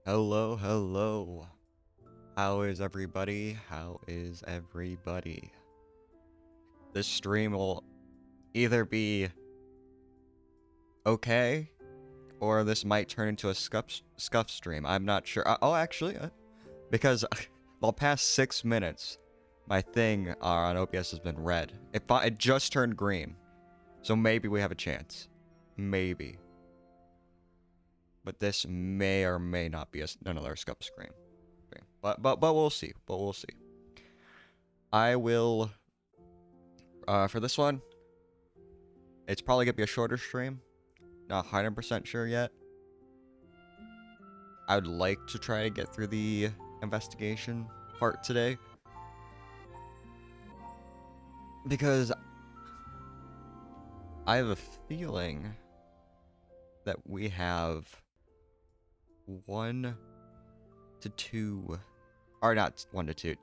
Hello, hello. How is everybody? How is everybody? This stream will either be okay, or this might turn into a scuff stream. I'm not sure. Actually, because the past 6 minutes, my thing on OBS has been red. It just turned green, so maybe we have a chance. Maybe. But this may or may not be another scuff stream. But we'll see. But we'll see. I will. For this one, it's probably gonna be a shorter stream. Not 100% sure yet. I would like to try to get through the investigation part today, because I have a feeling that we have 1 to 2, or not 1 to 2.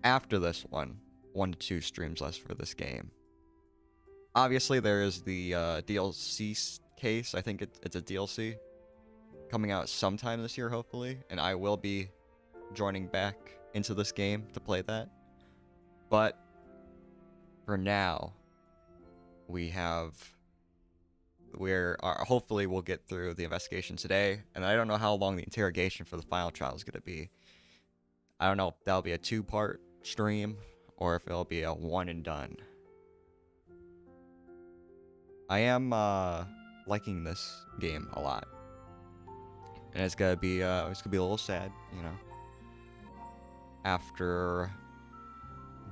After this one, 1 to 2 streams less for this game. Obviously, there is the DLC case. I think it's a DLC coming out sometime this year, hopefully, and I will be joining back into this game to play that. But for now, hopefully we'll get through the investigation today, and I don't know how long the interrogation for the final trial is gonna be. I don't know if that'll be a 2-part stream or if it'll be a one and done. I am liking this game a lot, and it's gonna be a little sad, you know, after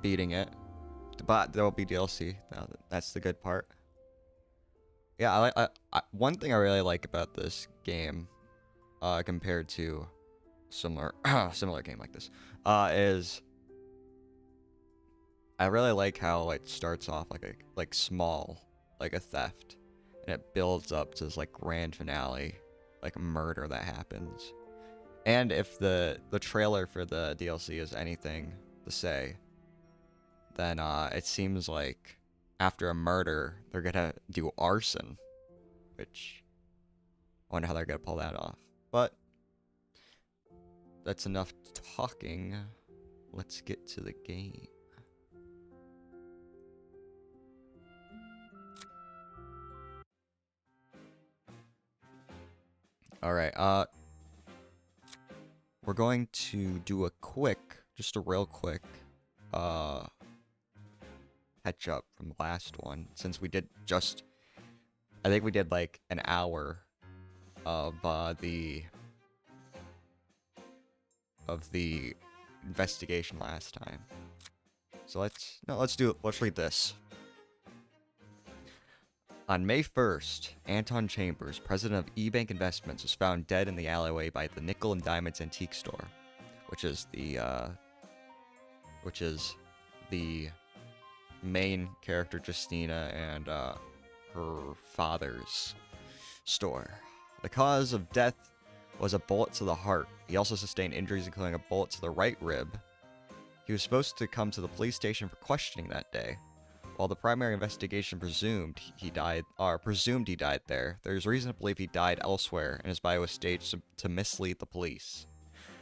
beating it. But there will be DLC. That's the good part. Yeah, one thing I really like about this game, compared to similar game like this, is I really like how it starts off like small, like a theft, and it builds up to this like grand finale, like a murder that happens. And if the trailer for the DLC is anything to say, then it seems like after a murder they're gonna do arson, which I wonder how they're gonna pull that off. But that's enough talking. Let's get to the game. Alright, we're going to do just a real quick, catch up from the last one, since we did I think we did like an hour of the investigation last time. So let's read this. On May 1st, Anton Chambers, president of eBank Investments, was found dead in the alleyway by the Nickel and Diamonds Antique Store, which is the main character Justina and her father's store. The cause of death was a bullet to the heart. He also sustained injuries including a bullet to the right rib. He was supposed to come to the police station for questioning that day. While the primary investigation presumed he died there, there's reason to believe he died elsewhere, and his body was staged to mislead the police.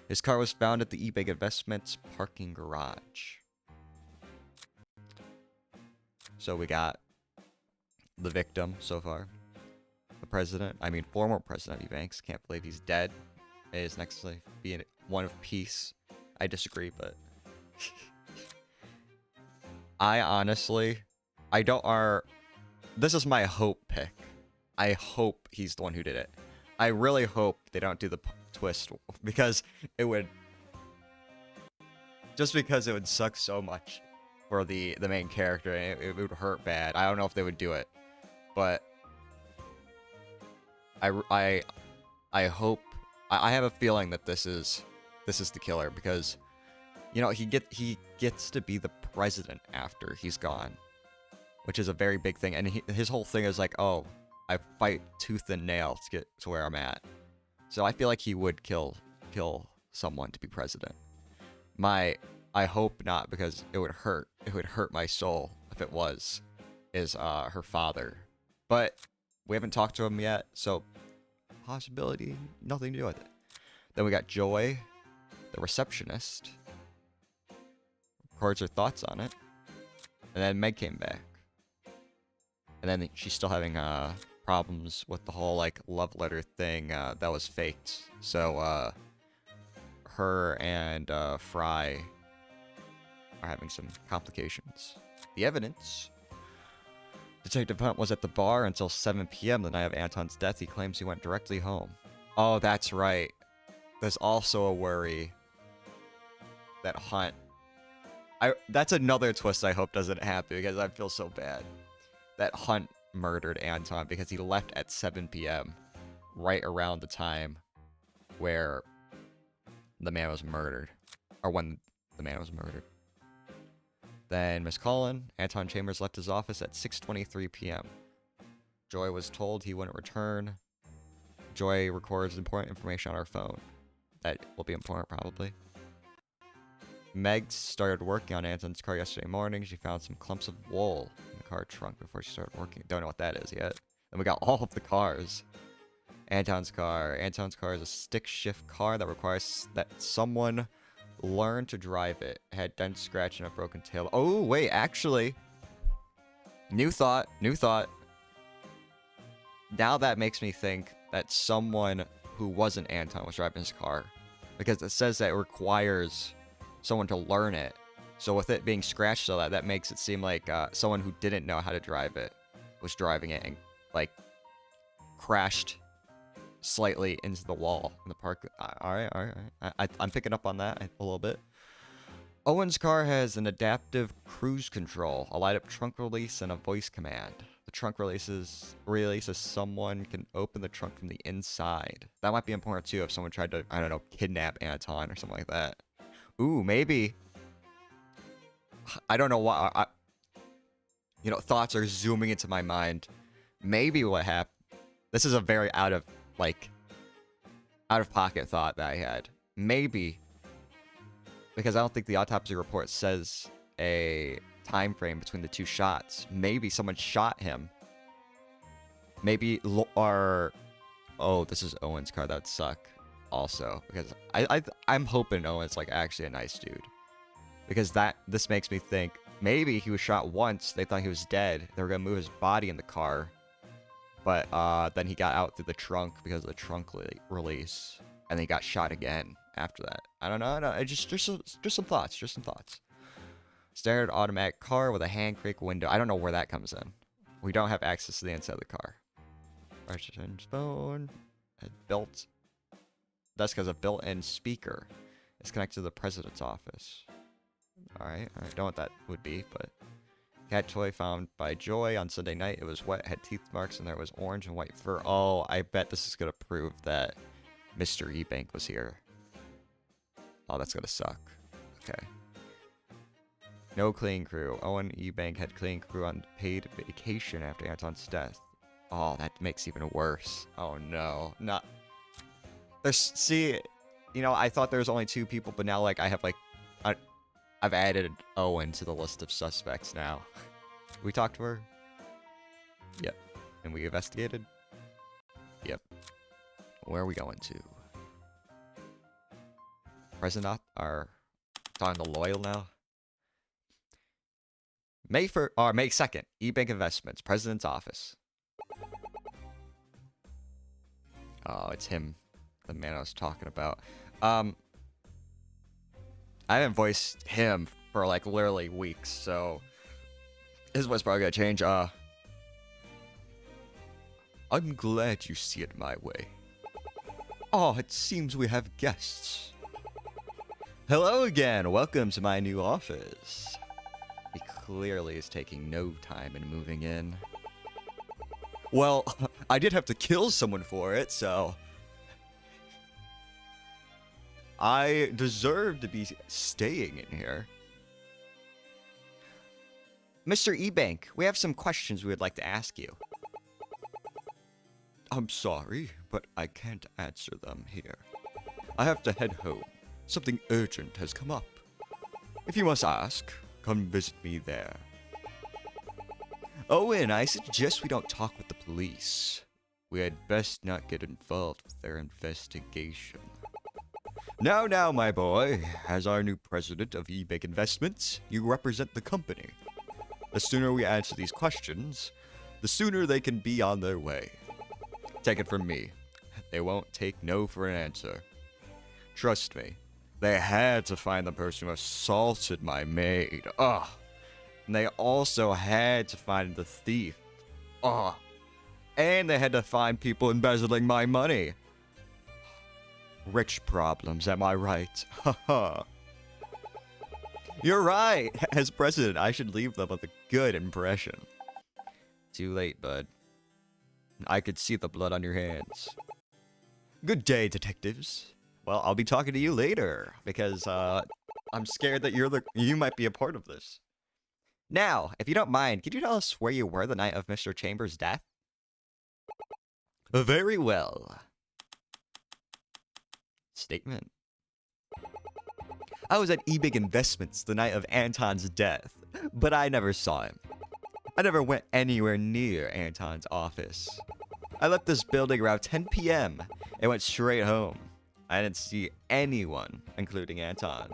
His car was found at the eBank Investments parking garage. So we got the victim so far. The former president of eBanks. Can't believe he's dead. He is next to being one of peace. I disagree, but this is my hope pick. I hope he's the one who did it. I really hope they don't do the twist, because it would suck so much for the main character, and it would hurt bad. I don't know if they would do it, but I hope. I have a feeling that this is the killer, because you know he gets to be the president after he's gone, which is a very big thing. And his whole thing is like, oh, I fight tooth and nail to get to where I'm at. So I feel like he would kill someone to be president. I hope not, because it would hurt. It would hurt my soul if it is her father. But we haven't talked to him yet, so possibility, nothing to do with it. Then we got Joy, the receptionist, records her thoughts on it. And then Meg came back. And then she's still having problems with the whole like love letter thing that was faked. So her and Fry are having some complications. The evidence. Detective Hunt was at the bar until 7 p.m. the night of Anton's death. He claims he went directly home. Oh, that's right. There's also a worry that Hunt... that's another twist I hope doesn't happen, because I feel so bad. That Hunt murdered Anton because he left at 7 p.m. right around the time where the man was murdered. Or when the man was murdered. Then Miss Cullen, Anton Chambers left his office at 6:23 p.m. Joy was told he wouldn't return. Joy records important information on her phone. That will be important, probably. Meg started working on Anton's car yesterday morning. She found some clumps of wool in the car trunk before she started working. Don't know what that is yet. Then we got all of the cars. Anton's car. Anton's car is a stick shift car that requires that someone learn to drive it. It had dent scratch and a broken tail. Oh, wait, actually. New thought. Now that makes me think that someone who wasn't Anton was driving his car. Because it says that it requires someone to learn it. So with it being scratched so that makes it seem like someone who didn't know how to drive it was driving it and, like, crashed slightly into the wall in the park. Alright. I'm picking up on that a little bit. Owen's car has an adaptive cruise control, a light-up trunk release, and a voice command. The trunk releases someone can open the trunk from the inside. That might be important too if someone tried to, I don't know, kidnap Anton or something like that. Ooh, maybe. I don't know why. Thoughts are zooming into my mind. Maybe what happened. This is a very out of pocket thought that I had. Maybe, because I don't think the autopsy report says a time frame between the two shots. Maybe someone shot him. Maybe, oh, this is Owen's car. That would suck. Also, because I'm hoping Owen's like actually a nice dude, because this makes me think maybe he was shot once. They thought he was dead. They were gonna move his body in the car. But then he got out through the trunk because of the trunk release, and then he got shot again after that. I don't know. Just some thoughts. Standard automatic car with a hand crank window. I don't know where that comes in. We don't have access to the inside of the car. Phone built. That's because a built-in speaker is connected to the president's office. All right. Don't know what that would be, but. Cat toy found by Joy on Sunday night. It was wet, had teeth marks, and there was orange and white fur. Oh, I bet this is going to prove that Mr. Ebank was here. Oh, that's going to suck. Okay. No cleaning crew. Owen Ebank had cleaning crew on paid vacation after Anton's death. Oh, that makes it even worse. Oh, no. Not... See, I thought there was only 2 people, but now, like, I have, like... I've added Owen to the list of suspects now. We talked to her? Yep. And we investigated? Yep. Where are we going to? President are talking to Loyal now? May 2nd. eBank Investments. President's office. Oh, it's him. The man I was talking about. I haven't voiced him for like literally weeks, so his voice probably gonna change. I'm glad you see it my way. Oh, it seems we have guests. Hello again. Welcome to my new office. He clearly is taking no time in moving in. Well, I did have to kill someone for it, so I deserve to be staying in here. Mr. Ebank, we have some questions we would like to ask you. I'm sorry, but I can't answer them here. I have to head home. Something urgent has come up. If you must ask, come visit me there. Owen, I suggest we don't talk with the police. we had best not get involved with their investigation. Now, my boy, as our new president of eBay Investments, you represent the company. The sooner we answer these questions, the sooner they can be on their way. Take it from me, they won't take no for an answer. Trust me, they had to find the person who assaulted my maid. Ugh. And they also had to find the thief. Ugh. And they had to find people embezzling my money. Rich problems, am I right? Haha. You're right. As president, I should leave them with a good impression. Too late, bud. I could see the blood on your hands. Good day, detectives. Well, I'll be talking to you later, because I'm scared that you might be a part of this. Now, if you don't mind, could you tell us where you were the night of Mr. Chambers' death? Very well. Statement. I was at eBig Investments the night of Anton's death, but I never saw him. I never went anywhere near Anton's office. I left this building around 10 p.m. and went straight home. I didn't see anyone, including Anton.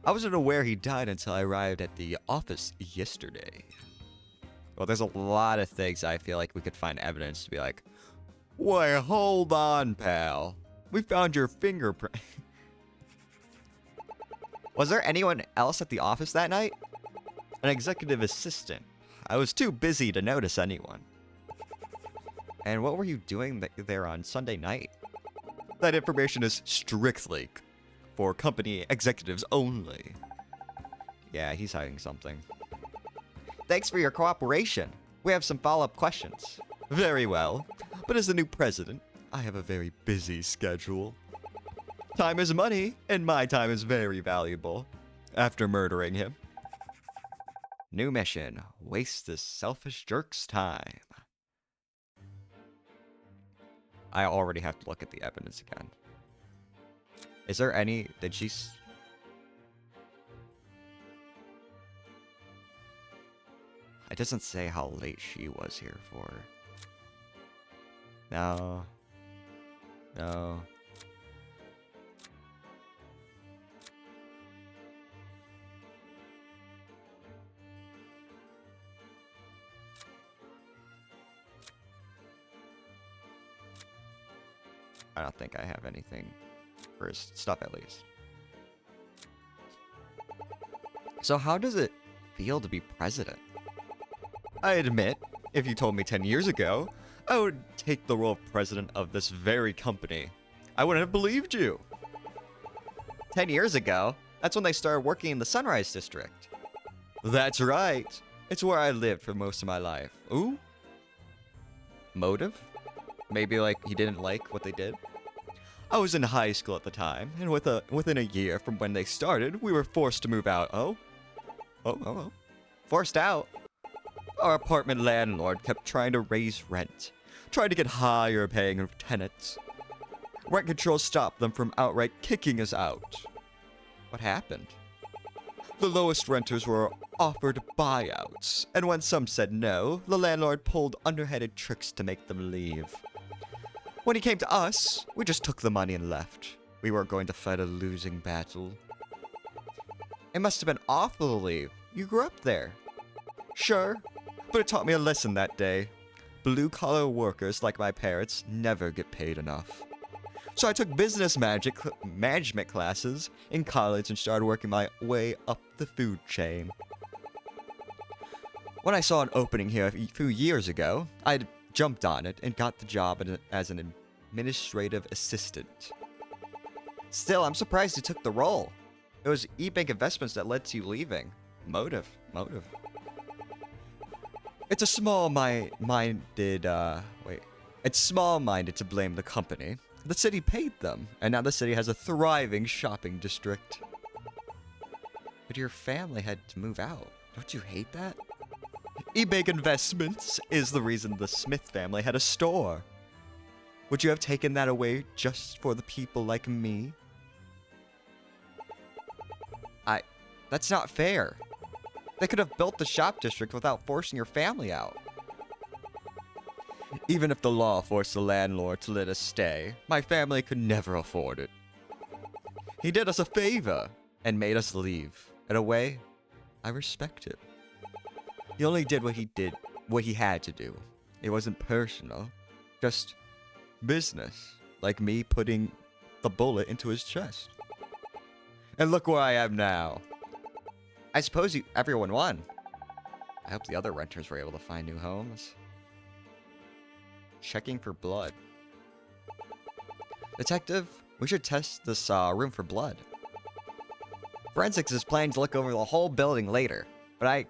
I wasn't aware he died until I arrived at the office yesterday. Well, there's a lot of things I feel like we could find evidence to be like, wait, hold on, pal. We found your fingerprint. Was there anyone else at the office that night? An executive assistant. I was too busy to notice anyone. And what were you doing there on Sunday night? That information is strictly for company executives only. Yeah, he's hiding something. Thanks for your cooperation. We have some follow-up questions. Very well. But as the new president, I have a very busy schedule. Time is money, and my time is very valuable. After murdering him. New mission. Waste this selfish jerk's time. I already have to look at the evidence again. Is there any... Did she... It doesn't say how late she was here for. No. No. I don't think I have anything for his stuff, at least. So how does it feel to be president? I admit, if you told me 10 years ago, I would take the role of president of this very company. I wouldn't have believed you. 10 years ago? That's when they started working in the Sunrise District. That's right. It's where I lived for most of my life. Ooh? Motive? Maybe like he didn't like what they did? I was in high school at the time, and within a year from when they started, we were forced to move out. Oh? Oh. Forced out? Our apartment landlord kept trying to raise rent, tried to get higher paying tenants. Rent control stopped them from outright kicking us out. What happened? The lowest renters were offered buyouts, and when some said no, the landlord pulled underhanded tricks to make them leave. When he came to us, we just took the money and left. We weren't going to fight a losing battle. It must have been awful to leave. You grew up there. Sure, but it taught me a lesson that day. Blue-collar workers like my parents never get paid enough. So I took business management classes in college and started working my way up the food chain. When I saw an opening here a few years ago, I jumped on it and got the job as an administrative assistant. Still, I'm surprised you took the role. It was eBank Investments that led to you leaving. Motive. It's a It's small-minded to blame the company. The city paid them, and now the city has a thriving shopping district. But your family had to move out. Don't you hate that? eBank Investments is the reason the Smith family had a store. Would you have taken that away just for the people like me? That's not fair. They could have built the shop district without forcing your family out. Even if the law forced the landlord to let us stay, my family could never afford it. He did us a favor and made us leave. In a way, I respect it. He only did what he had to do. It wasn't personal, just business, like me putting the bullet into his chest. And look where I am now. I suppose everyone won. I hope the other renters were able to find new homes. Checking for blood. Detective, we should test this room for blood. Forensics is planning to look over the whole building later, but I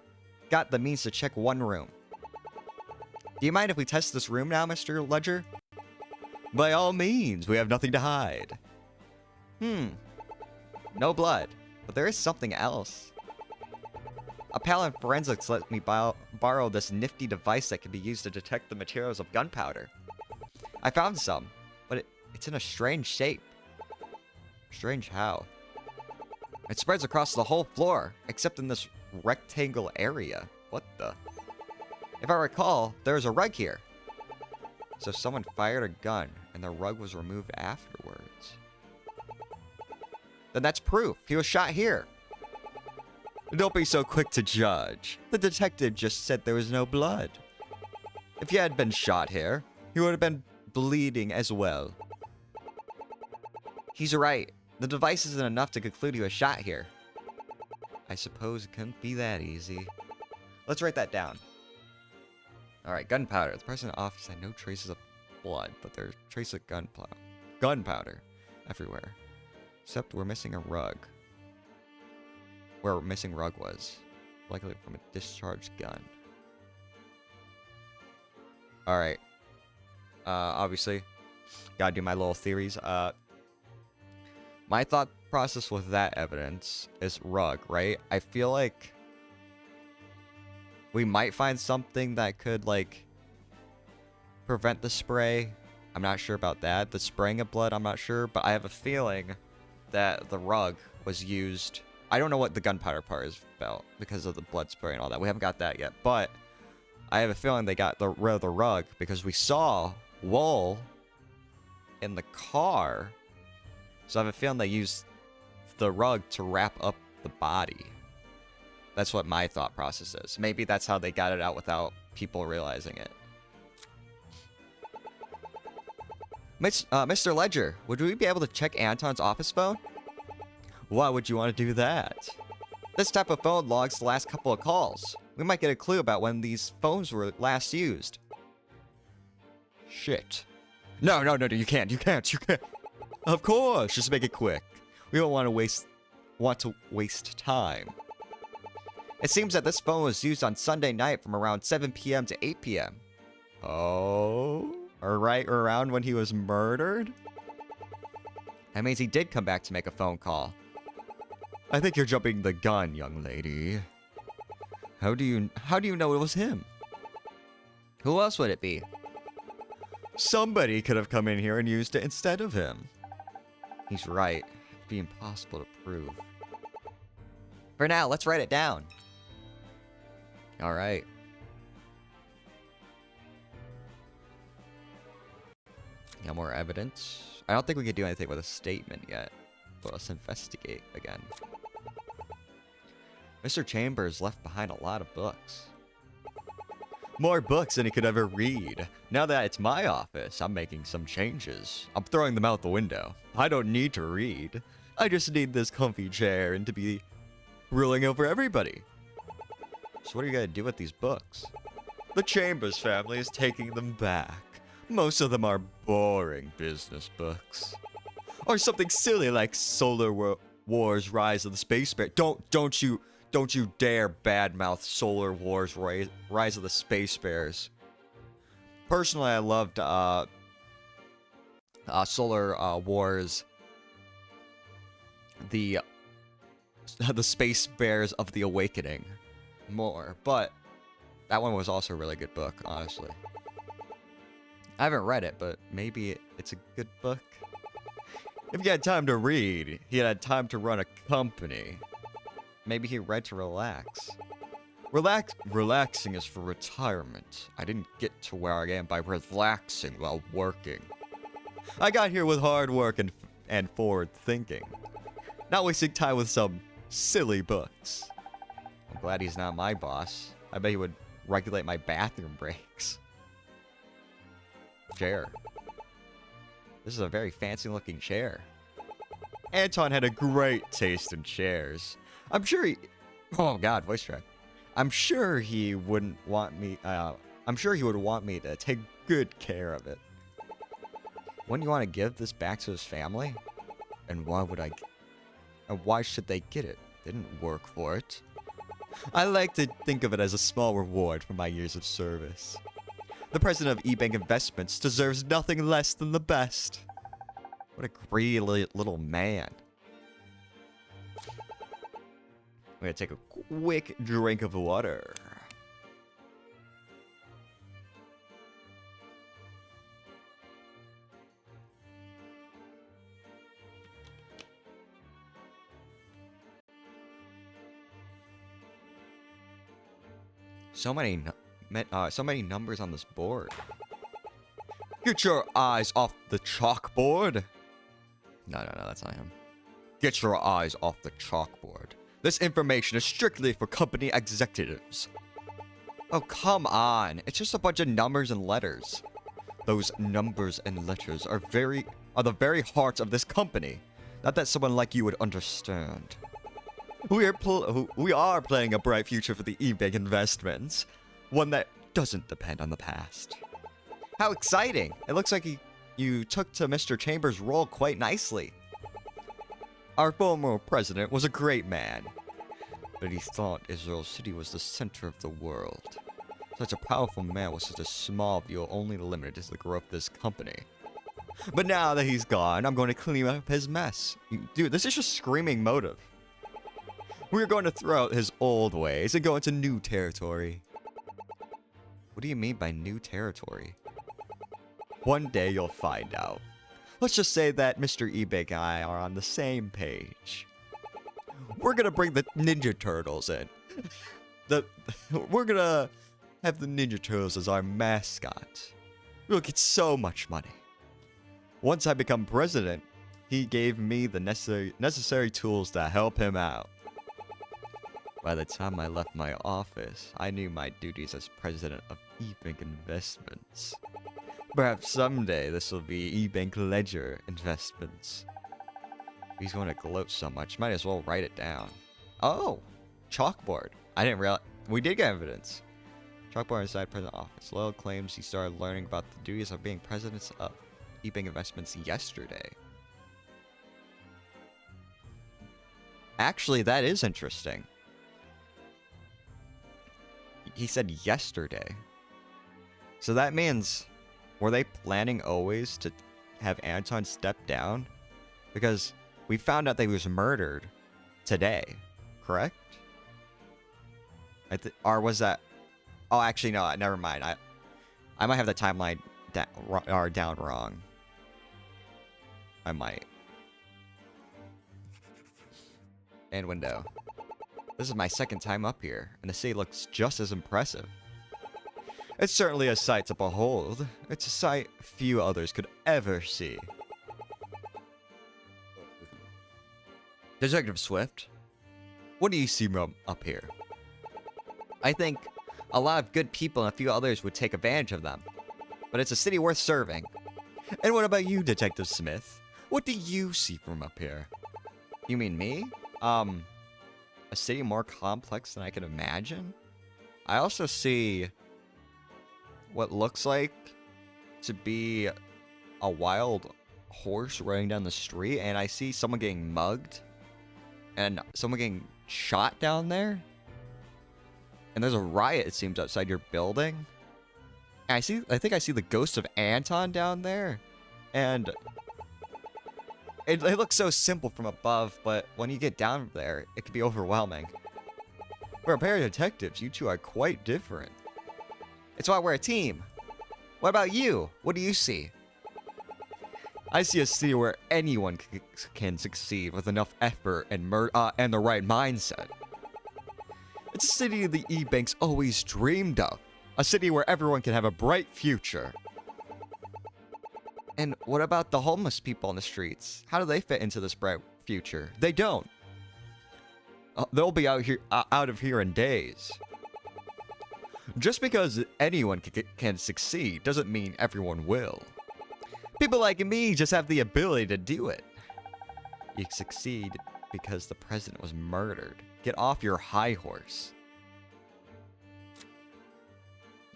got the means to check one room. Do you mind if we test this room now, Mr. Ledger? By all means, we have nothing to hide. No blood, but there is something else. A pal in forensics let me borrow this nifty device that can be used to detect the materials of gunpowder. I found some, but it's in a strange shape. Strange how? It spreads across the whole floor, except in this rectangle area. What the? If I recall, there was a rug here. So someone fired a gun, and the rug was removed afterwards. Then that's proof. He was shot here. Don't be so quick to judge. The detective just said there was no blood. If he had been shot here, he would have been bleeding as well. He's right. The device isn't enough to conclude he was shot here. I suppose it couldn't be that easy. Let's write that down. Alright, gunpowder. The person in the office had no traces of blood, but there's traces of gunpowder everywhere. Except we're missing a rug. Where our missing rug was. Likely from a discharged gun. Alright. Obviously, gotta do my little theories. My thought process with that evidence is rug, right? I feel like we might find something that could, like, prevent the spray. I'm not sure about that. The spraying of blood, I'm not sure. But I have a feeling that the rug was used. I don't know what the gunpowder part is about because of the blood spray and all that. We haven't got that yet. But I have a feeling they got rid of the rug because we saw wool in the car. So I have a feeling they used the rug to wrap up the body. That's what my thought process is. Maybe that's how they got it out without people realizing it. Mr. Ledger, would we be able to check Anton's office phone? Why would you want to do that? This type of phone logs the last couple of calls. We might get a clue about when these phones were last used. Shit. No, you can't. Of course, just make it quick. We don't want to waste time. It seems that this phone was used on Sunday night from around 7 p.m. to 8 p.m. Oh, right around when he was murdered? That means he did come back to make a phone call. I think you're jumping the gun, young lady. How do you know it was him? Who else would it be? Somebody could have come in here and used it instead of him. He's right. It'd be impossible to prove. For now, let's write it down. Alright. Got more evidence. I don't think we can do anything with a statement yet. But let's investigate again. Mr. Chambers left behind a lot of books. More books than he could ever read. Now that it's my office, I'm making some changes. I'm throwing them out the window. I don't need to read. I just need this comfy chair and to be ruling over everybody. So what are you gonna do with these books? The Chambers family is taking them back. Most of them are boring business books. Or something silly like Solar Wars Rise of the Space Bear. Don't you dare badmouth Solar Wars Rise of the Space Bears. Personally, I loved Solar Wars the Space Bears of the Awakening more, but that one was also a really good book, honestly. I haven't read it, but maybe it's a good book. If he had time to read, he had time to run a company. Maybe he read to relax. Relaxing is for retirement. I didn't get to where I am by relaxing while working. I got here with hard work and forward thinking. Not wasting time with some silly books. I'm glad he's not my boss. I bet he would regulate my bathroom breaks. Chair. This is a very fancy looking chair. Anton had a great taste in chairs. I'm sure he... Oh god, voice track. I'm sure he wouldn't want me... I'm sure he would want me to take good care of it. Wouldn't you want to give this back to his family? And why would I... And why should they get it? They didn't work for it. I like to think of it as a small reward for my years of service. The president of eBank Investments deserves nothing less than the best. What a greedy little man. I'm gonna take a quick drink of water. So many numbers on this board. Get your eyes off the chalkboard. No, that's not him. Get your eyes off the chalkboard. This information is strictly for company executives. Oh, come on. It's just a bunch of numbers and letters. Those numbers and letters are the very heart of this company. Not that someone like you would understand. We are playing a bright future for the eBank Investments. One that doesn't depend on the past. How exciting! It looks like you took to Mr. Chambers' role quite nicely. Our former president was a great man, but he thought Israel City was the center of the world. Such a powerful man with such a small view only limited to the growth of this company. But now that he's gone, I'm going to clean up his mess. Dude, this is just screaming motive. We're going to throw out his old ways and go into new territory. What do you mean by new territory? One day you'll find out. Let's just say that Mr. eBay and I are on the same page. We're gonna bring the Ninja Turtles in. We're gonna have the Ninja Turtles as our mascot. We'll get so much money. Once I become president, he gave me the necessary tools to help him out. By the time I left my office, I knew my duties as president of eBank Investments. Perhaps someday this will be eBank Ledger Investments. He's going to gloat so much, might as well write it down. Oh, chalkboard. I didn't realize. We did get evidence. Chalkboard inside president office. Loyal claims he started learning about the duties of being president of eBank Investments yesterday. Actually, that is interesting. He said yesterday. So that means, were they planning always to have Anton step down? Because we found out that he was murdered today, correct? Or was that... Oh, actually, no, never mind. I might have the timeline down wrong. I might. And window. This is my second time up here, and the city looks just as impressive. It's certainly a sight to behold. It's a sight few others could ever see. Detective Swift, what do you see from up here? I think a lot of good people and a few others would take advantage of them. But it's a city worth serving. And what about you, Detective Smith? What do you see from up here? You mean me? A city more complex than I can imagine? I also see what looks like to be a wild horse running down the street, and I see someone getting mugged and someone getting shot down there. And there's a riot, it seems, outside your building. And I think I see the ghost of Anton down there. And it looks so simple from above, but when you get down there, it can be overwhelming. For a pair of detectives, you two are quite different. It's why we're a team. What about you? What do you see? I see a city where anyone can succeed with enough effort and the right mindset. It's a city the E-Banks always dreamed of. A city where everyone can have a bright future. And what about the homeless people on the streets? How do they fit into this bright future? They don't. They'll be out of here in days. Just because anyone can succeed doesn't mean everyone will. People like me just have the ability to do it. You succeed because the president was murdered. Get off your high horse.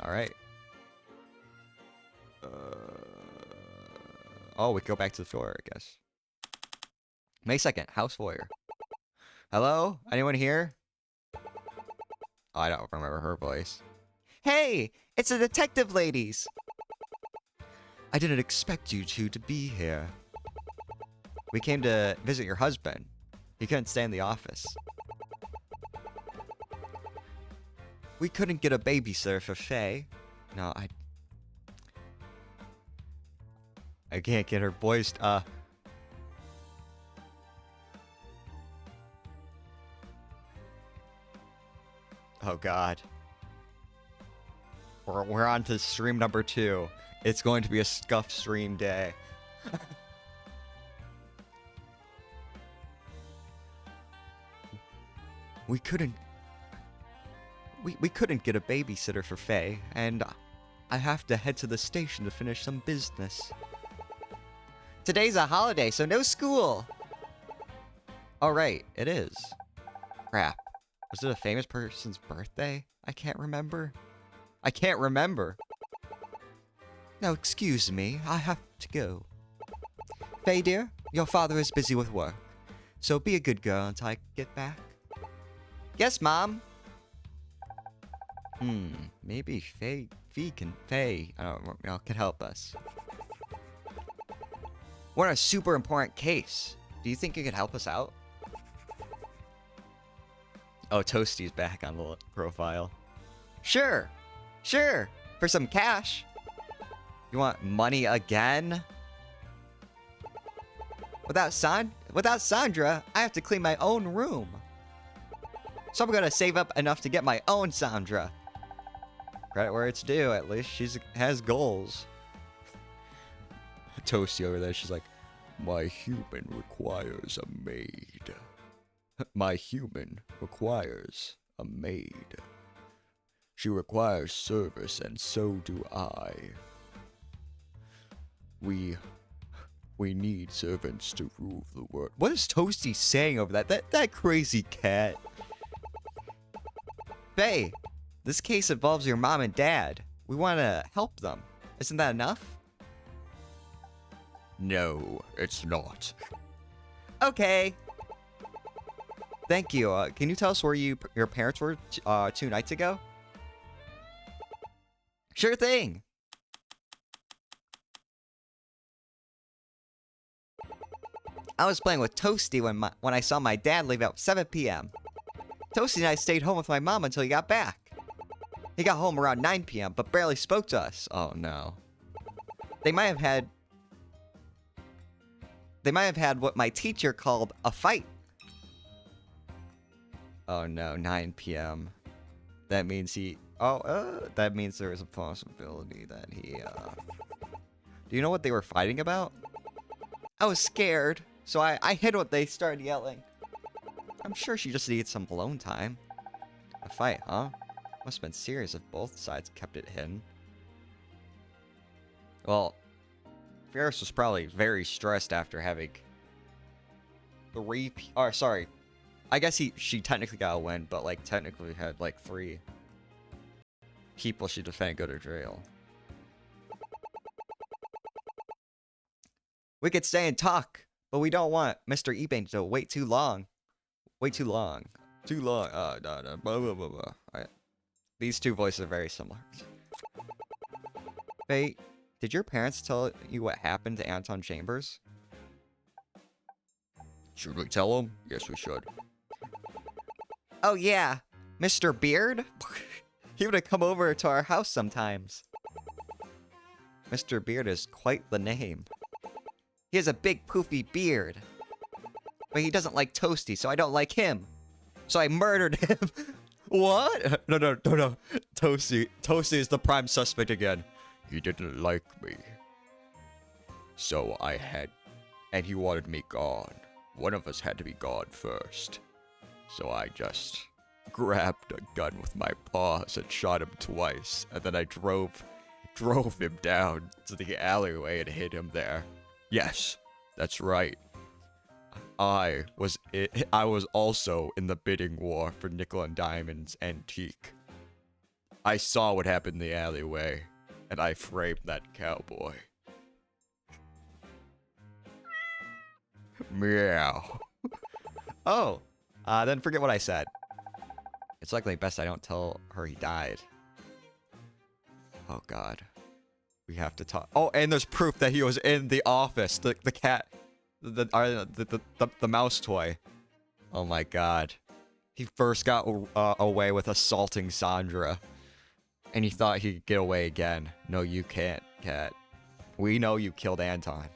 Alright. Oh, we go back to the floor, I guess. May 2nd, house foyer. Hello? Anyone here? Oh, I don't remember her voice. Hey! It's the detective ladies! I didn't expect you two to be here. We came to visit your husband. He couldn't stay in the office. We couldn't get a babysitter for Faye. No, I can't get her voiced, Oh god. We're on to stream number 2. It's going to be a scuff stream day. We couldn't get a babysitter for Faye, and I have to head to the station to finish some business. Today's a holiday, so no school! Oh right, it is. Crap. Was it a famous person's birthday? I can't remember. Now excuse me, I have to go. Faye dear, your father is busy with work, so be a good girl until I get back. Yes, Mom. Maybe Faye can help us. We're in a super important case. Do you think you could help us out? Oh, Toasty's back on the profile. Sure. For some cash. You want money again? Without Sandra, I have to clean my own room. So I'm gonna save up enough to get my own Sandra. Credit where it's due, at least she has goals. Toasty over there, she's like, my human requires a maid. My human requires a maid. She requires service, and so do I. We need servants to rule the world. What is Toasty saying over that crazy cat? Faye, this case involves your mom and dad. We want to help them. Isn't that enough? No, it's not. Okay. Thank you. Can you tell us where your parents were 2 nights ago? Sure thing. I was playing with Toasty when I saw my dad leave at 7 p.m. Toasty and I stayed home with my mom until he got back. He got home around 9 p.m. but barely spoke to us. Oh no. They might have had what my teacher called a fight. Oh no, 9 p.m. That means that means there is a possibility that he, Do you know what they were fighting about? I was scared, so I hid what they started yelling. I'm sure she just needed some alone time. A fight, huh? Must have been serious if both sides kept it hidden. Well, Ferris was probably very stressed after having I guess she technically got a win, but like technically had like 3 people she defended go to jail. We could stay and talk, but we don't want Mr. Ebane to wait too long. Too long. No, blah, blah, blah, blah. Alright. These 2 voices are very similar. Hey, did your parents tell you what happened to Anton Chambers? Should we tell them? Yes, we should. Oh yeah, Mr. Beard? He would come over to our house sometimes. Mr. Beard is quite the name. He has a big poofy beard. But he doesn't like Toasty, so I don't like him. So I murdered him. What? No, no, no, no. Toasty is the prime suspect again. He didn't like me. So I had... And he wanted me gone. One of us had to be gone first. So I just grabbed a gun with my paws and shot him twice. And then I drove him down to the alleyway and hid him there. Yes, that's right. I was also in the bidding war for Nickel and Diamond's antique. I saw what happened in the alleyway, and I framed that cowboy. Meow. Oh, then forget what I said. It's likely best I don't tell her he died. Oh God, we have to talk. Oh, and there's proof that he was in the office. The cat, the mouse toy. Oh my God, he first got away with assaulting Sandra, and he thought he could get away again. No, you can't, cat. We know you killed Anton.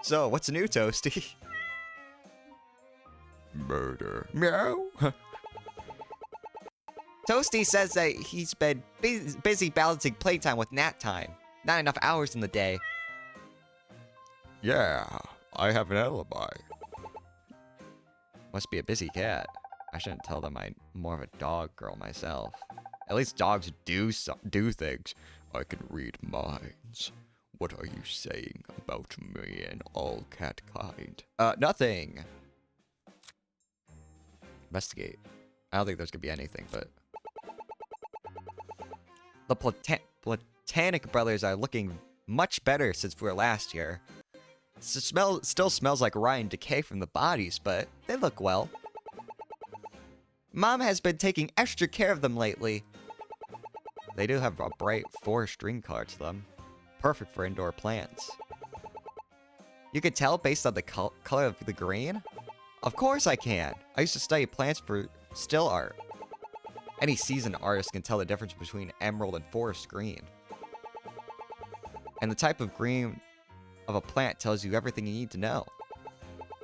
So, what's new, Toasty? Murder. Meow. Toasty says that he's been busy balancing playtime with nap time. Not enough hours in the day. Yeah, I have an alibi. Must be a busy cat. I shouldn't tell them I'm more of a dog girl myself. At least dogs do things. I can read minds. What are you saying about me and all cat kind? Nothing. Investigate. I don't think there's gonna be anything, but... The Platanic brothers are looking much better since we were last here. Still smells like rot and decay from the bodies, but they look well. Mom has been taking extra care of them lately. They do have a bright forest green color to them. Perfect for indoor plants. You can tell based on the color of the green? Of course I can. I used to study plants for still art. Any seasoned artist can tell the difference between emerald and forest green. And the type of green of a plant tells you everything you need to know.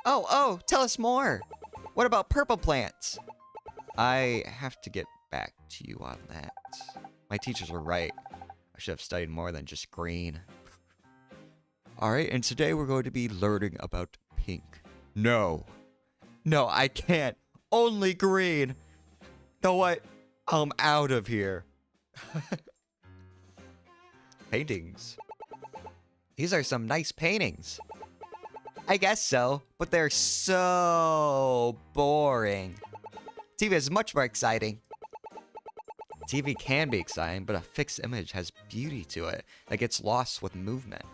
Oh, tell us more. What about purple plants? I have to get back to you on that. My teachers were right. I should have studied more than just green. Alright, and today we're going to be learning about pink. No, I can't. Only green. Know what? I'm out of here. Paintings. These are some nice paintings. I guess so, but they're so boring. TV is much more exciting. TV can be exciting, but a fixed image has beauty to it that gets lost with movement.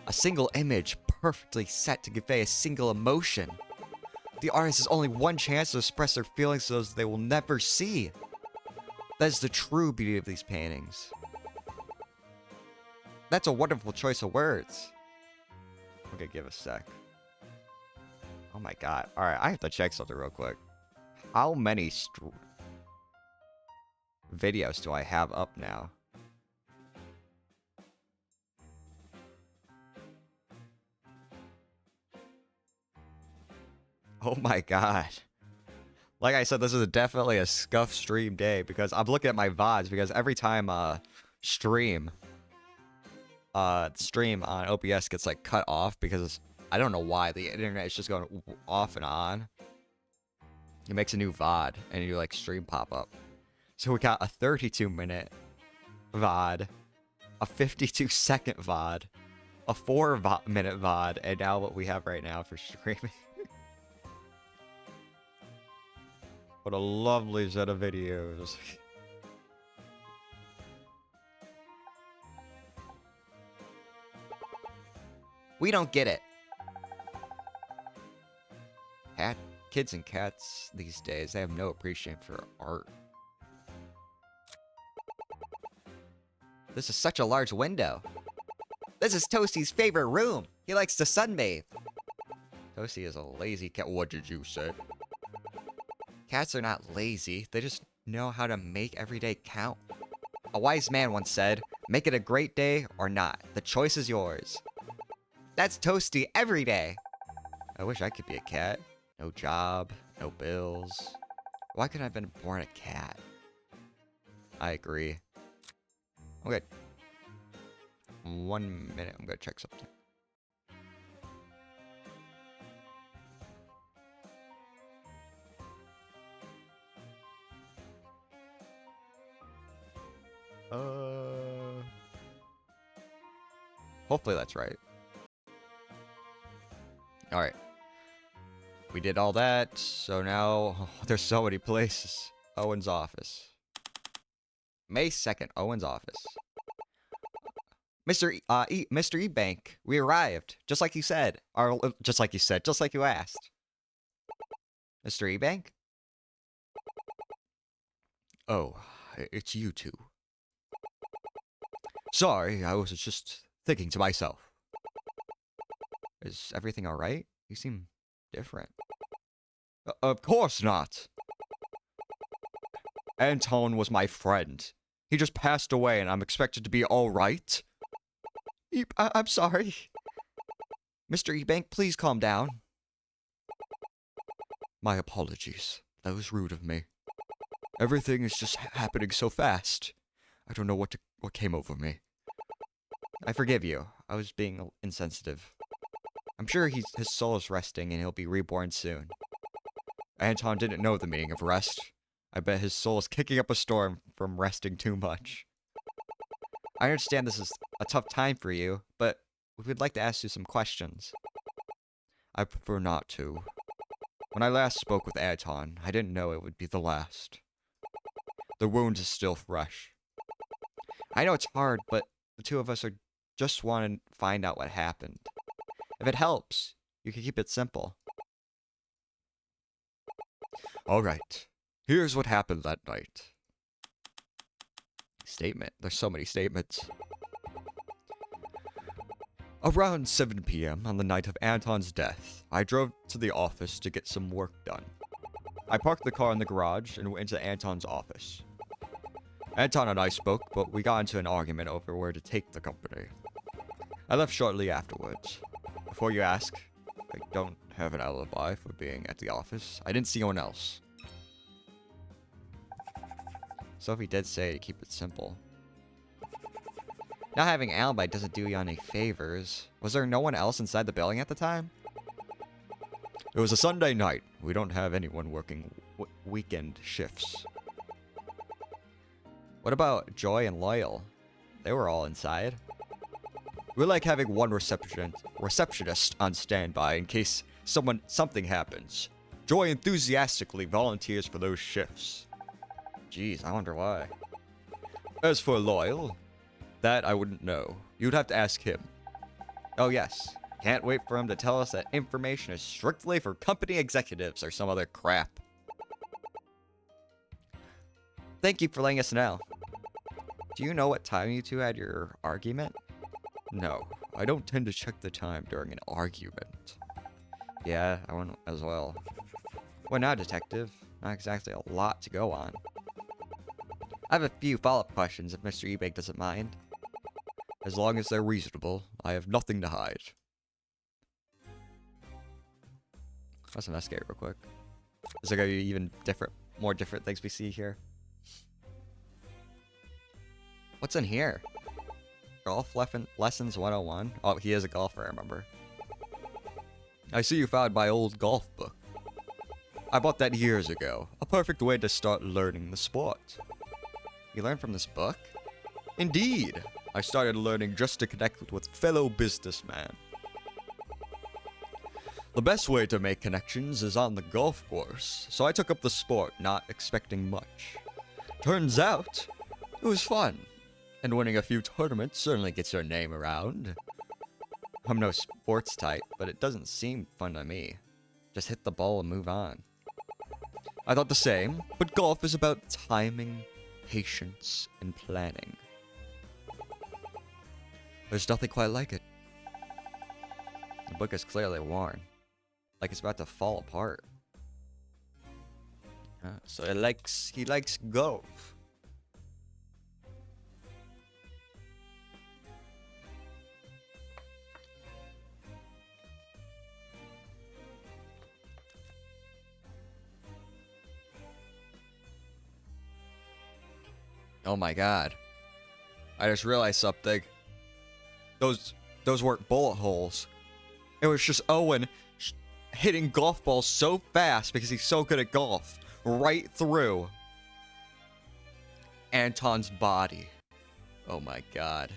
A single image perfectly set to convey a single emotion. The artist has only one chance to express their feelings so they will never see. That is the true beauty of these paintings. That's a wonderful choice of words. Okay, give a sec. Oh my God. Alright, I have to check something real quick. How many videos do I have up now? Oh my God. Like I said, this is definitely a scuff stream day because I'm looking at my VODs because every time stream on OBS gets like cut off because I don't know why the internet is just going off and on. It makes a new VOD and you like stream pop up. So we got a 32-minute VOD, a 52-second VOD, a 4-minute VOD, and now what we have right now for streaming. What a lovely set of videos. We don't get it. Kids and cats these days, they have no appreciation for art. This is such a large window. This is Toasty's favorite room. He likes to sunbathe. Toasty is a lazy cat. What did you say? Cats are not lazy. They just know how to make every day count. A wise man once said, make it a great day or not. The choice is yours. That's Toasty every day. I wish I could be a cat. No job, no bills. Why couldn't I have been born a cat? I agree. Okay. 1 minute. I'm gonna check something. Hopefully that's right. Alright. We did all that, so now there's so many places. Owen's office. May 2nd, Owen's office. Mr. Mr. Ebank, we arrived, just like you said. Or, just like you asked. Mr. Ebank? Oh, it's you two. Sorry, I was just thinking to myself. Is everything alright? You seem different. Of course not. Anton was my friend. He just passed away and I'm expected to be alright? I'm sorry. Mr. Ebank, please calm down. My apologies. That was rude of me. Everything is just happening so fast. I don't know what came over me. I forgive you. I was being insensitive. I'm sure his soul is resting and he'll be reborn soon. Anton didn't know the meaning of rest. I bet his soul is kicking up a storm from resting too much. I understand this is a tough time for you, but we'd like to ask you some questions. I prefer not to. When I last spoke with Anton, I didn't know it would be the last. The wound is still fresh. I know it's hard, but the two of us just want to find out what happened. If it helps, you can keep it simple. Alright, here's what happened that night. Statement. There's so many statements. Around 7 p.m. on the night of Anton's death, I drove to the office to get some work done. I parked the car in the garage and went into Anton's office. Anton and I spoke, but we got into an argument over where to take the company. I left shortly afterwards. Before you ask, I don't have an alibi for being at the office. I didn't see anyone else. Sophie did say to keep it simple. Not having an alibi doesn't do you any favors. Was there no one else inside the building at the time? It was a Sunday night. We don't have anyone working weekend shifts. What about Joy and Loyal? They were all inside. We like having one receptionist on standby in case something happens. Joy enthusiastically volunteers for those shifts. Jeez, I wonder why. As for Loyal, that I wouldn't know. You'd have to ask him. Oh yes, can't wait for him to tell us that information is strictly for company executives or some other crap. Thank you for letting us know. Do you know what time you two had your argument? No, I don't tend to check the time during an argument. Yeah, I wouldn't as well. Well, now, detective, not exactly a lot to go on. I have a few follow-up questions if Mr. Ebank doesn't mind. As long as they're reasonable, I have nothing to hide. Let's investigate real quick. Is there gonna be even more different things we see here? What's in here? Golf lessons 101? Oh, he is a golfer, I remember. I see you found my old golf book. I bought that years ago. A perfect way to start learning the sport. You learned from this book? Indeed! I started learning just to connect with fellow businessmen. The best way to make connections is on the golf course, so I took up the sport, not expecting much. Turns out, it was fun, and winning a few tournaments certainly gets your name around. I'm no sports type, but it doesn't seem fun to me. Just hit the ball and move on. I thought the same, but golf is about timing, patience, and planning. There's nothing quite like it. The book is clearly worn, like it's about to fall apart. So he likes golf. Oh my god. I just realized something. Those weren't bullet holes. It was just Owen hitting golf balls so fast because he's so good at golf. Right through Anton's body. Oh my god.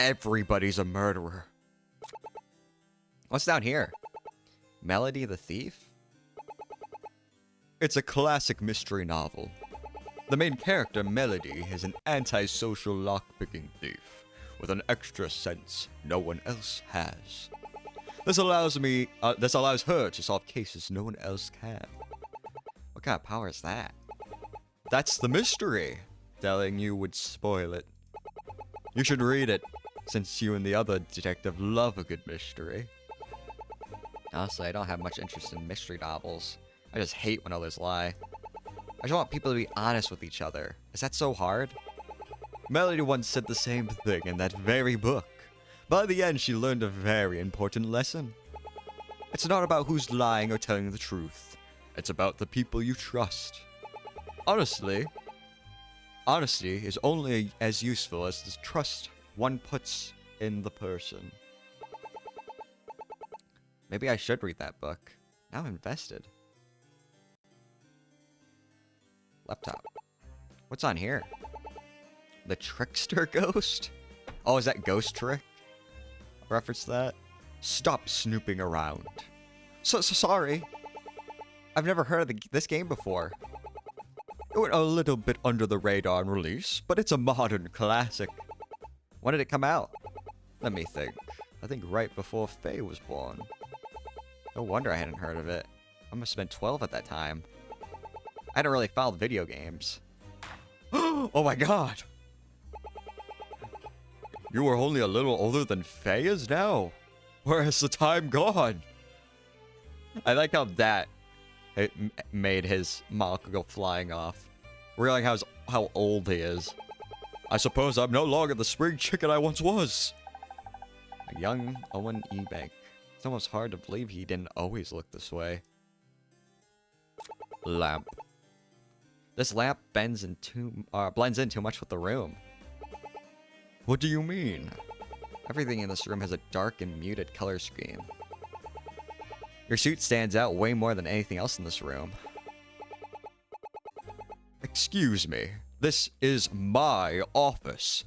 Everybody's a murderer. What's down here? Melody the Thief? It's a classic mystery novel. The main character, Melody, is an antisocial lockpicking thief with an extra sense no one else has. This allows her to solve cases no one else can. What kind of power is that? That's the mystery. Telling you would spoil it. You should read it, since you and the other detective love a good mystery. Honestly, I don't have much interest in mystery novels. I just hate when others lie. I just want people to be honest with each other. Is that so hard? Melody once said the same thing in that very book. By the end, she learned a very important lesson. It's not about who's lying or telling the truth. It's about the people you trust. Honestly, honesty is only as useful as the trust one puts in the person. Maybe I should read that book. Now I'm invested. Laptop. What's on here? The Trickster Ghost? Oh, is that Ghost Trick? Reference that? Stop snooping around. So sorry. I've never heard of this game before. It went a little bit under the radar on release, but it's a modern classic. When did it come out? Let me think. I think right before Faye was born. No wonder I hadn't heard of it. I must have been 12 at that time. I hadn't really followed video games. Oh my god! You were only a little older than Faye is now. Where has the time gone? I like how that made his monocle go flying off. Realizing how old he is. I suppose I'm no longer the spring chicken I once was. A young Owen Ebank. It's almost hard to believe he didn't always look this way. Lamp. This lamp blends in too much with the room. What do you mean? Everything in this room has a dark and muted color scheme. Your suit stands out way more than anything else in this room. Excuse me. This is my office.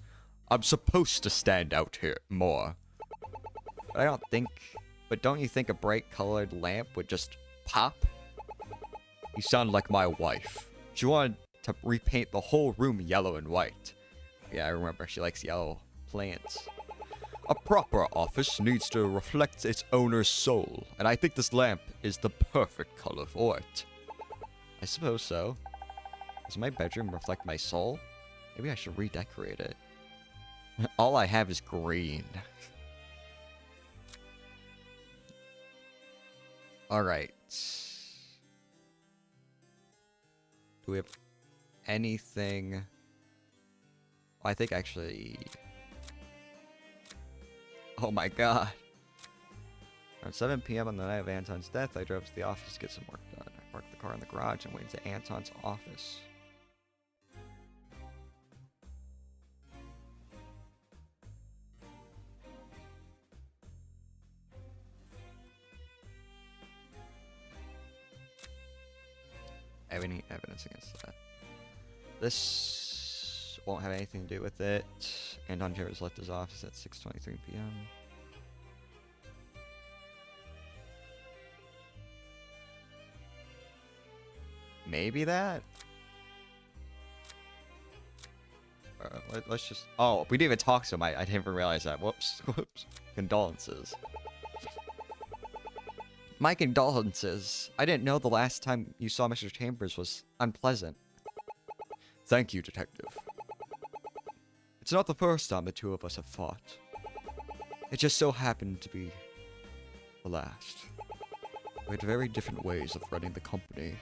I'm supposed to stand out here more. But don't you think a bright colored lamp would just pop? You sound like my wife. She wanted to repaint the whole room yellow and white. Yeah, I remember. She likes yellow plants. A proper office needs to reflect its owner's soul, and I think this lamp is the perfect color for it. I suppose so. Does my bedroom reflect my soul? Maybe I should redecorate it. All I have is green. Alright. Do we have anything? I think actually... Oh my god. Around 7 p.m. on the night of Anton's death, I drove to the office to get some work done. I parked the car in the garage and went to Anton's office. I have any evidence against that. This won't have anything to do with it. Anton Jarvis left his office at 6:23 p.m. Maybe that? Let's just... Oh, we didn't even talk to him. I didn't even realize that. Whoops. Whoops. Condolences. My condolences. I didn't know the last time you saw Mr. Chambers was unpleasant. Thank you, Detective. It's not the first time the two of us have fought. It just so happened to be the last. We had very different ways of running the company,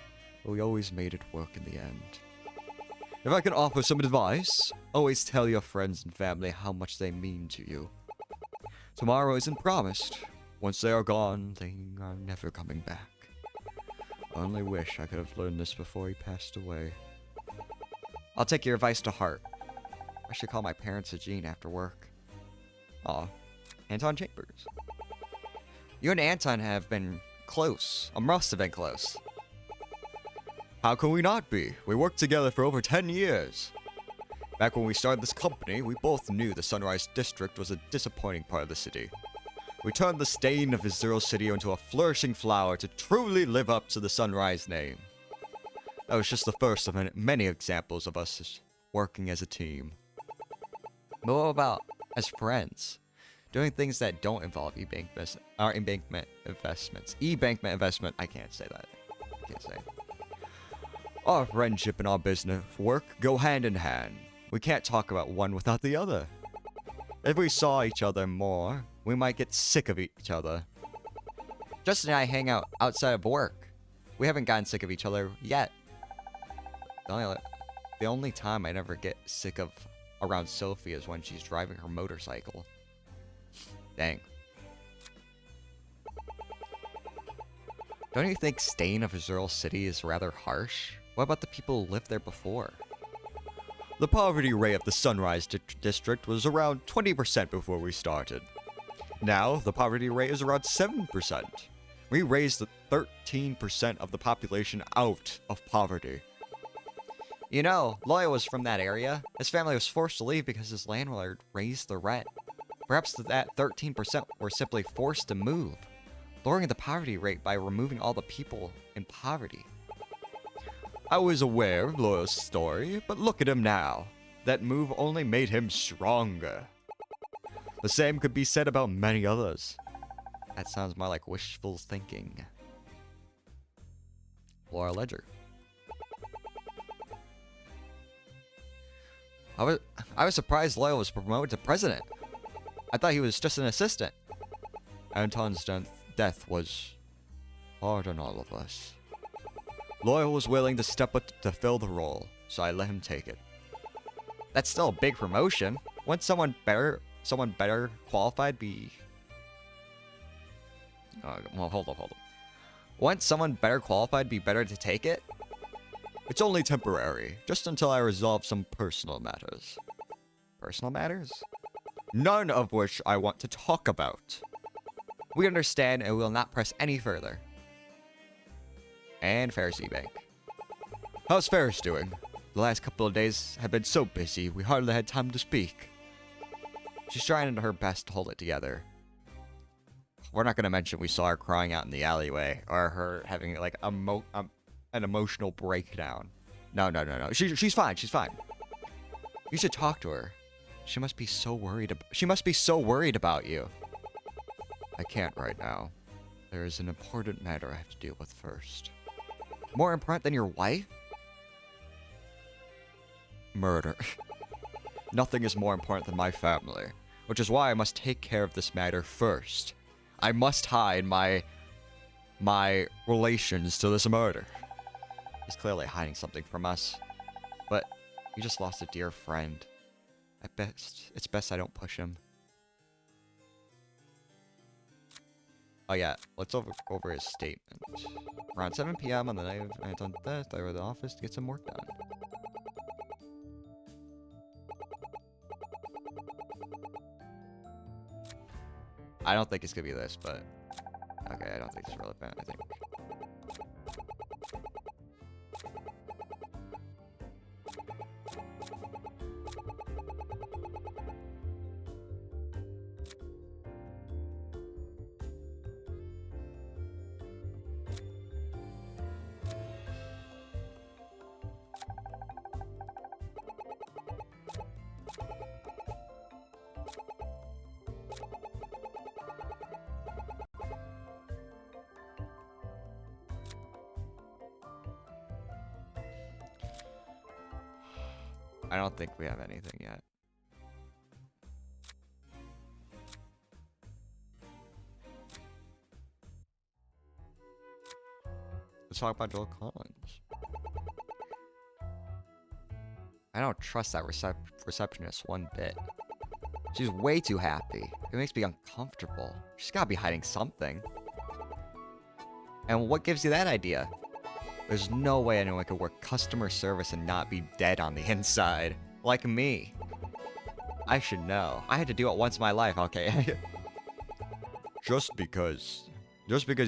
but we always made it work in the end. If I can offer some advice, always tell your friends and family how much they mean to you. Tomorrow isn't promised. Once they are gone, they are never coming back. I only wish I could have learned this before he passed away. I'll take your advice to heart. I should call my parents a Jean after work. Aw. Anton Chambers. You and Anton have been close. Or must have been close. How can we not be? We worked together for over 10 years. Back when we started this company, we both knew the Sunrise District was a disappointing part of the city. We turned the stain of Zero City into a flourishing flower to truly live up to the Sunrise name. That was just the first of many examples of us working as a team. But what about as friends? Doing things that don't involve embankment investments. E-bankment investment, I can't say that. I can't say it. Our friendship and our business work go hand in hand. We can't talk about one without the other. If we saw each other more, we might get sick of each other. Justin and I hang out outside of work. We haven't gotten sick of each other yet. The only time I never get sick of around Sophie is when she's driving her motorcycle. Dang. Don't you think staying of Azurill City is rather harsh? What about the people who lived there before? The poverty rate of the Sunrise District was around 20% before we started. Now, the poverty rate is around 7%. We raised 13% of the population out of poverty. You know, Loya was from that area. His family was forced to leave because his landlord raised the rent. Perhaps that 13% were simply forced to move, lowering the poverty rate by removing all the people in poverty. I was aware of Loya's story, but look at him now. That move only made him stronger. The same could be said about many others. That sounds more like wishful thinking. Laura Ledger. I was surprised Loya was promoted to president. I thought he was just an assistant. Anton's death was hard on all of us. Loya was willing to step up to fill the role, so I let him take it. That's still a big promotion. Wouldn't someone better qualified be... well, hold on. Wouldn't someone better qualified be better to take it? It's only temporary, just until I resolve some personal matters. Personal matters? None of which I want to talk about. We understand and will not press any further. And Ferris E-Bank. How's Ferris doing? The last couple of days have been so busy, we hardly had time to speak. She's trying her best to hold it together. We're not going to mention we saw her crying out in the alleyway, or her having, like, an emotional breakdown. No. She's fine. You should talk to her. She must be so worried about you. I can't right now. There is an important matter I have to deal with first. More important than your wife? Murder. Nothing is more important than my family, which is why I must take care of this matter first. I must hide my relations to this murder. He's clearly hiding something from us, but we just lost a dear friend. It's best I don't push him. Oh yeah, let's go over his statement. Around 7 p.m. on the night of Anton's death, I went to the office to get some work done. I don't think it's gonna be this, but... okay, I don't think it's relevant, I think. I don't think we have anything yet. Let's talk about Joel Collins. I don't trust that receptionist one bit. She's way too happy. It makes me uncomfortable. She's gotta be hiding something. And what gives you that idea? There's no way anyone could work customer service and not be dead on the inside. Like me. I should know. I had to do it once in my life, okay? Just because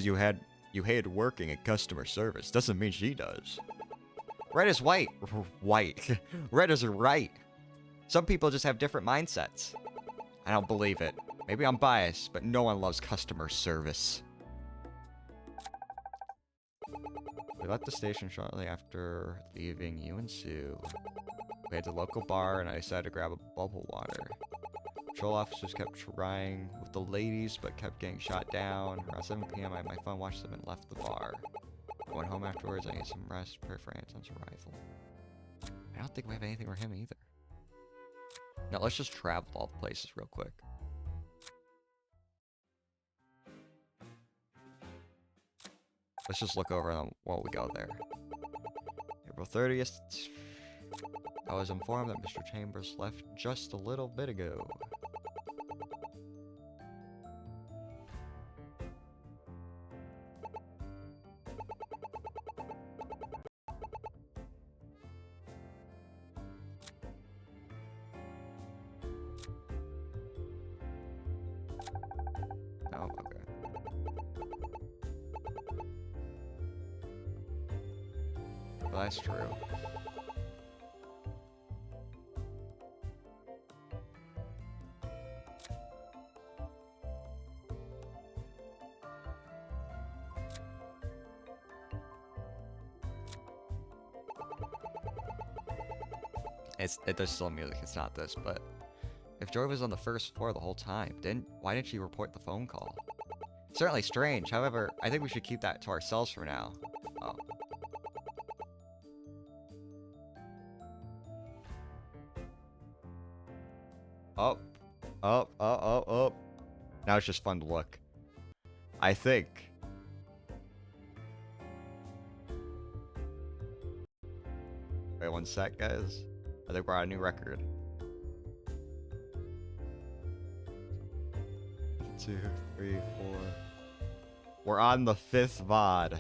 you hated working in customer service doesn't mean she does. Red is white. White. Red is right. Some people just have different mindsets. I don't believe it. Maybe I'm biased, but no one loves customer service. We left the station shortly after leaving you and Sue. We had the local bar, and I decided to grab a bubble water. Patrol officers kept trying with the ladies, but kept getting shot down. Around 7 p.m., I had my phone, watched them, and left the bar. I went home afterwards. I ate some rest, prayer for Anton's arrival. I don't think we have anything for him either. Now, let's just travel all the places real quick. Let's just look over them while we go there. April 30th. I was informed that Mr. Chambers left just a little bit ago. Oh, okay. Well, that's true. There's still music, it's not this, but if Joy was on the first floor the whole time, why didn't she report the phone call? Certainly strange, however, I think we should keep that to ourselves for now. Oh. Oh. Now it's just fun to look. I think. Wait one sec, guys. I think we're on a new record. 2, 3, 4. We're on the 5th VOD.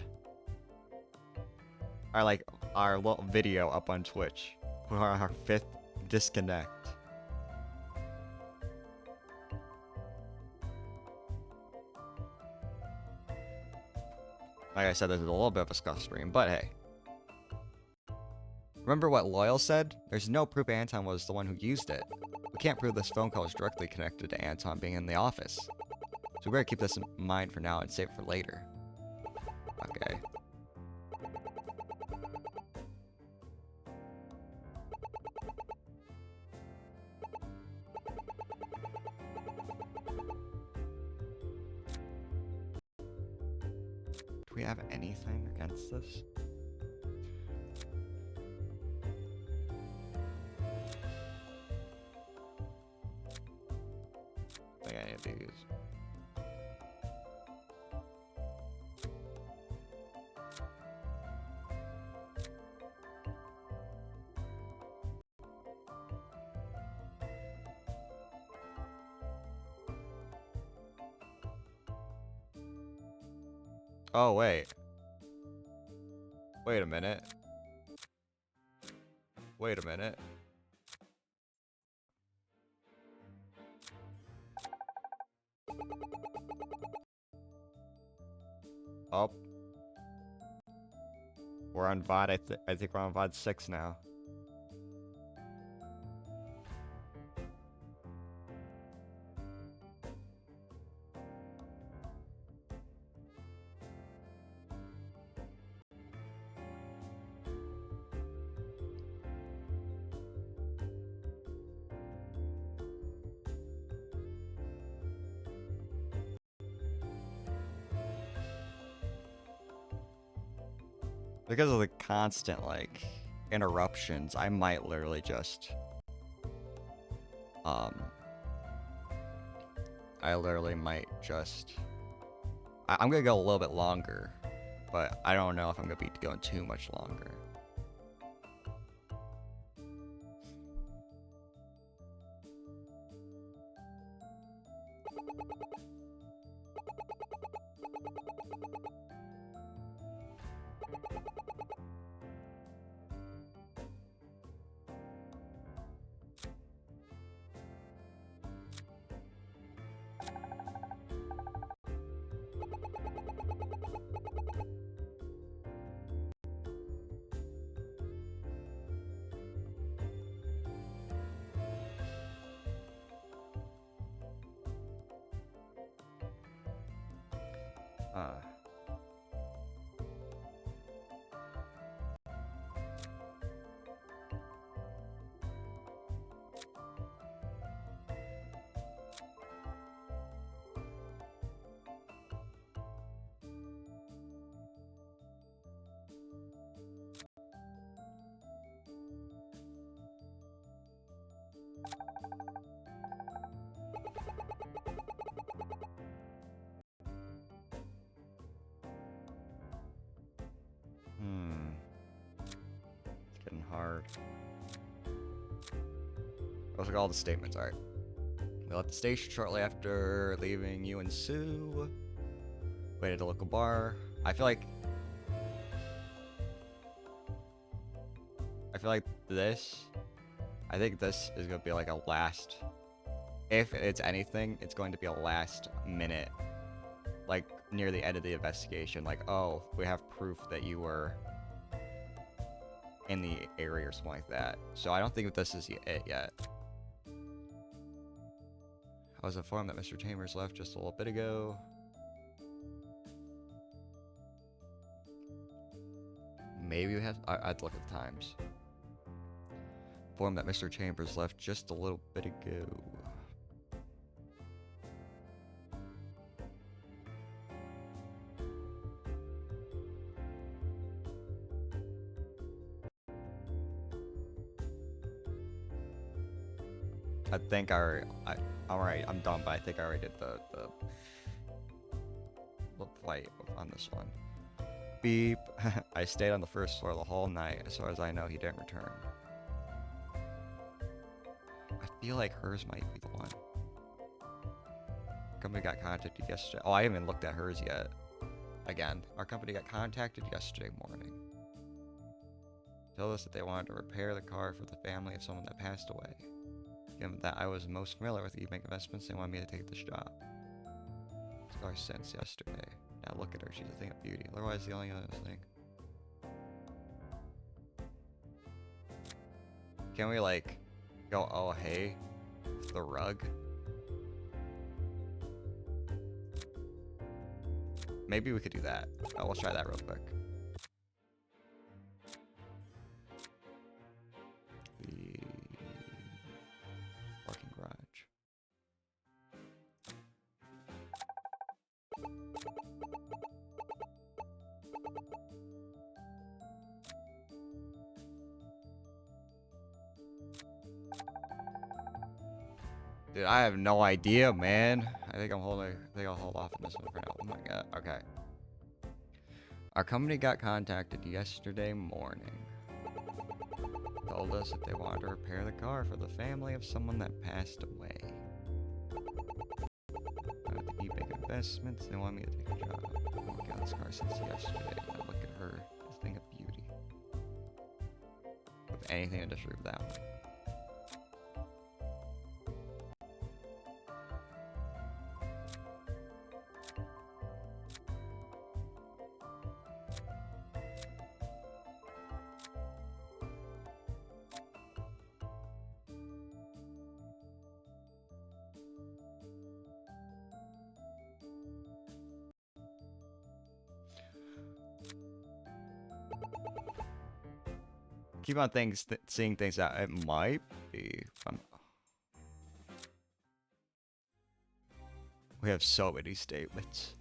Our little video up on Twitch. We're on our 5th disconnect. Like I said, this is a little bit of a scuff stream, but hey. Remember what Loyal said? There's no proof Anton was the one who used it. We can't prove this phone call was directly connected to Anton being in the office. So we better keep this in mind for now and save it for later. Okay. Do we have anything against this? I think any of these. Oh, wait. Wait a minute. Wait a minute. Oh. We're on VOD. I think we're on VOD 6 now. Because of the constant, interruptions, I might literally just... I literally might just... I'm gonna go a little bit longer, but I don't know if I'm gonna be going too much longer. It's getting hard. Those are all the statements, alright. We left the station shortly after leaving you and Sue. Waited at a local bar. I feel like this. I think this is gonna be like a last. If it's anything, it's going to be a last minute, like near the end of the investigation. Like, oh, we have proof that you were in the area or something like that. So I don't think this is it yet. I was informed that Mr. Chambers left just a little bit ago. Maybe we have. I'd look at the times. Informed that Mr. Chambers left just a little bit ago. I think alright, I'm done, but I think I already did the flight on this one. Beep. I stayed on the first floor the whole night. As far as I know, he didn't return. I feel like hers might be the one. Company got contacted yesterday. Oh, I haven't looked at hers yet. Again, our company got contacted yesterday morning. Told us that they wanted to repair the car for the family of someone that passed away. Given that I was most familiar with eBank investments, they wanted me to take this job. Car since yesterday. Now look at her, she's a thing of beauty. Otherwise, the only other thing. Can we like go, oh hey, with the rug? Maybe we could do that. Oh, we'll try that real quick. The parking garage. Dude, I have no idea, man. I think I'll hold off on this one for now. Oh my god. Okay. Our company got contacted yesterday morning. Told us that they wanted to repair the car for the family of someone that passed away. The eBank investments, they want me to take a job. I've been working on this car since yesterday. Now look at her. This thing of beauty. If anything to disprove that one. Keep on seeing things that it might be. We have so many statements.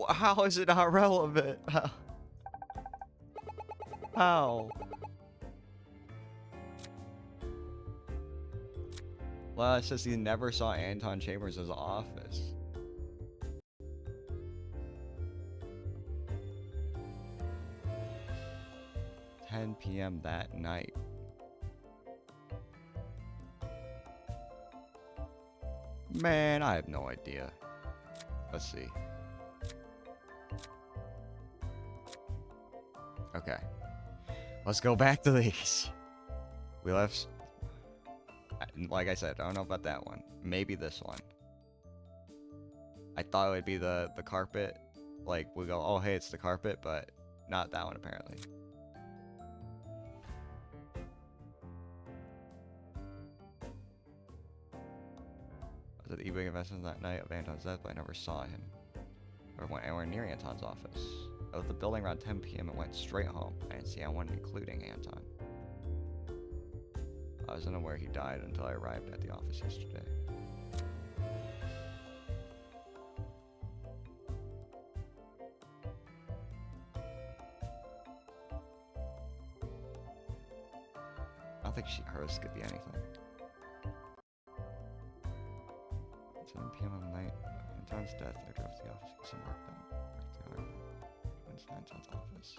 How is it not relevant? How? Well, it says he never saw Anton Chambers' office. "10 p.m. that night." Man, I have no idea. Let's see. Okay. Let's go back to these. We left... Like I said, I don't know about that one. Maybe this one. I thought it would be the carpet like, we go, oh, hey, it's the carpet, but not that one, apparently. I was at the eBay investment that night of Anton's death, but I never saw him or went anywhere near Anton's office. I left the building around 10 p.m. and went straight home. I didn't see anyone, including Anton. I wasn't aware he died until I arrived at the office yesterday. I don't think hers could be anything. 7 p.m. on the night of Anton's death, I drove to the office to get some work done. Went to Anton's office.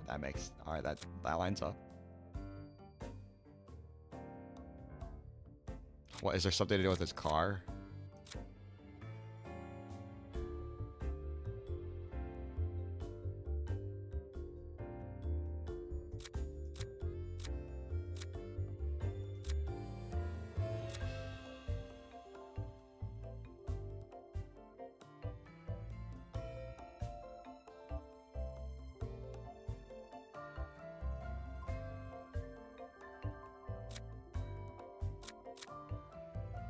That makes... Alright, that lines up. What, is there something to do with his car?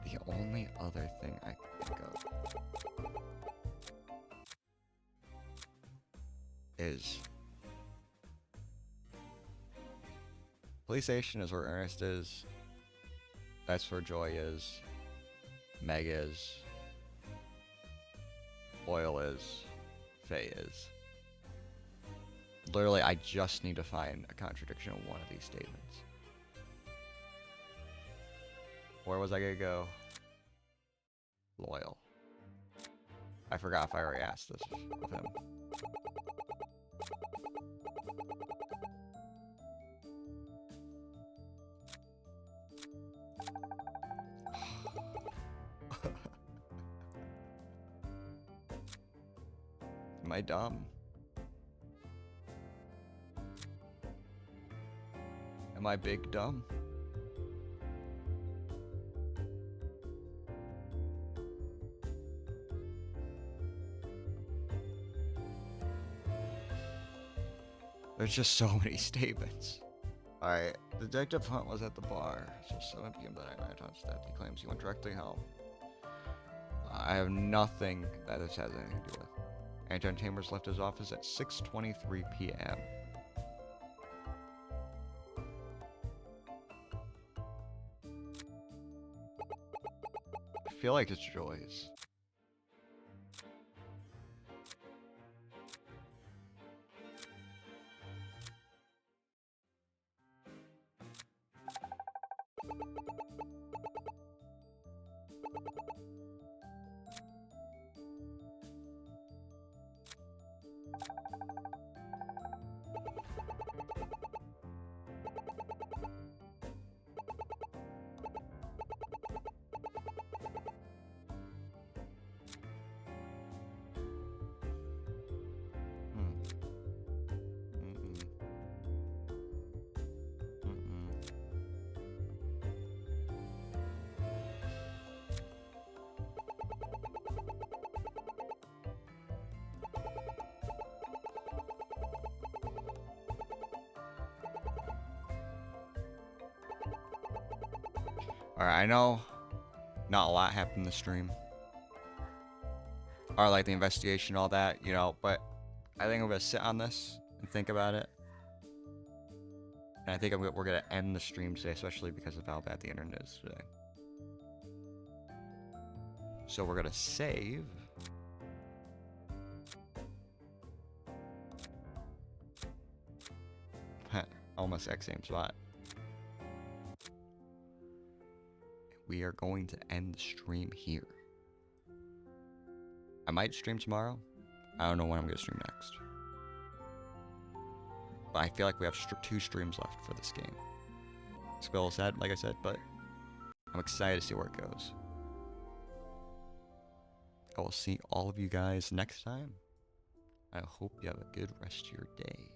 The only other thing I can think of is police station is where Ernest is. That's where Joy is. Meg is. Oil is. Faye is. Literally, I just need to find a contradiction in one of these statements. Where was I gonna go? Loyal. I forgot if I already asked this of him. Am I dumb? Am I big dumb? There's just so many statements. Alright, Detective Hunt was at the bar. So 7 p.m. that night, Anton's death. He claims he went directly home. I have nothing that this has anything to do with. Anton Chambers left his office at 6:23 p.m. I feel like it's Joy's. Alright, I know not a lot happened in the stream. Or like the investigation, all that, you know, but I think I'm gonna sit on this and think about it. And I think we're gonna end the stream today, especially because of how bad the internet is today. So we're gonna save. Almost exact same spot. We are going to end the stream here. I might stream tomorrow. I don't know when I'm going to stream next. But I feel like we have 2 streams left for this game. It's a little sad, like I said, but I'm excited to see where it goes. I will see all of you guys next time. I hope you have a good rest of your day.